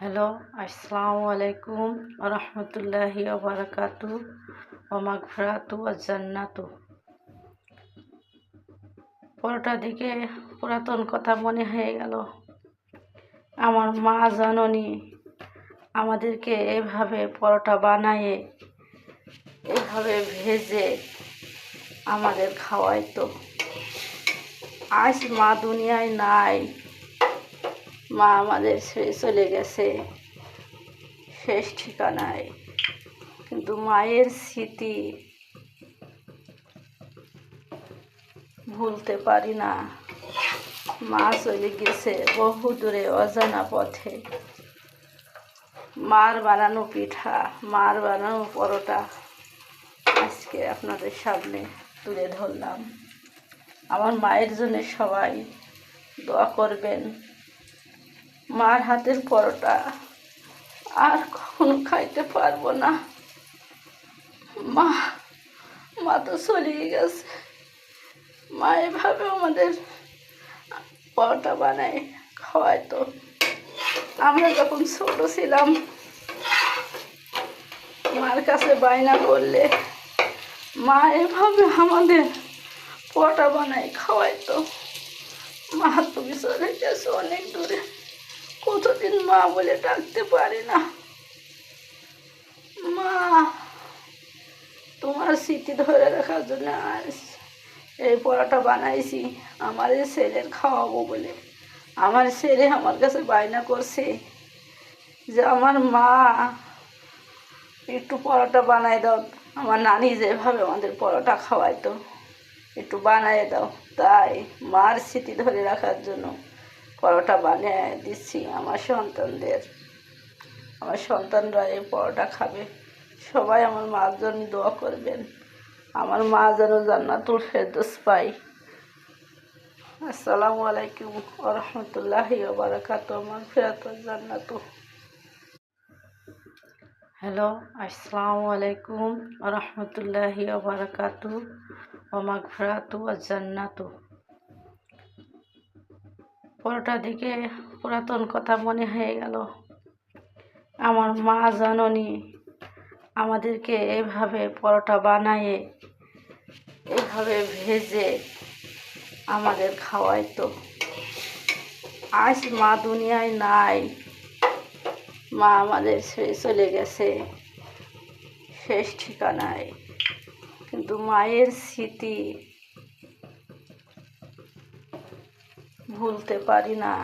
Hello, আসসালামু আলাইকুম রহমতুল্লাহি ওবারাকাতু ও মাগফিরাতু ওয়া জান্নাতু। পরোটা দিকে পুরাতন কথা মনে হয়ে গেল। আমার মা জাননি আমাদেরকে এভাবে পরোটা বানায়ে এভাবে ভেজে আমাদের খাওয়াইতো। আজ মা দুনিয়ায় নাই, মা আমাদের ছেড়ে চলে গেছে শেষ ঠিকানায়, কিন্তু মায়ের স্মৃতি ভুলতে পারি না। মা চলে গেছে বহু দূরে অজানা পথে। মার বানানো পিঠা, মার বানানো পরোটা আজকে আপনাদের সামনে তুলে ধরলাম। আমার মায়ের জন্য সবাই দোয়া করবেন। মার হাতের পরোটা আর কখনো খাইতে পারবো না। মা তো চলেই গেছে। মা এভাবে আমাদের পরোটা বানায় খাওয়াইতো। আমরা যখন ছোট ছিলাম, মার কাছে বায়না করলে মা এভাবে আমাদের পরোটা বানায় খাওয়াইতো। মা তুমি চলে গেছো অনেক দূরে, কতদিন মা বলে ডাকতে পারি না। মা, তোমার স্মৃতি ধরে রাখার জন্য আজ এই পরোটা বানাইছি আমার ছেলের খাওয়াবো বলে। আমার ছেলে আমার কাছে বায়না করছে যে আমার মা একটু পরোটা বানাই দাও, আমার নানি যেভাবে আমাদের পরোটা খাওয়াইতো একটু বানাই দাও। তাই মার স্মৃতি ধরে রাখার জন্য পরোটা বানিয়ে দিচ্ছি আমার সন্তানদের। আমার সন্তানরা এই পরোটা খাবে। সবাই আমার মার জন্য দোয়া করবেন, আমার মা যেন জান্নাতুল ফেরদৌস পায়। আসসালামু আলাইকুম ওয়া রাহমাতুল্লাহি ওয়া বারাকাতুহু, মাগফিরাতু ওয়া জান্নাতু। হ্যালো, আসসালামু আলাইকুম রহমতুল্লাহি ওয়া বারাকাতুহু ও মাগফিরাতু ওয়া জান্নাতু। পরোটা দিকে পুরাতন কথা মনে হয়ে গেল। আমার মা জাননি আমাদেরকে এভাবে পরোটা বানায়ে এভাবে ভেজে আমাদের খাওয়াইতো। আজ মা দুনিয়ায় নাই, মা আমাদের ছেড়ে চলে গেছে শেষ ঠিকানায়, কিন্তু মায়ের স্মৃতি ভুলতে পারি না।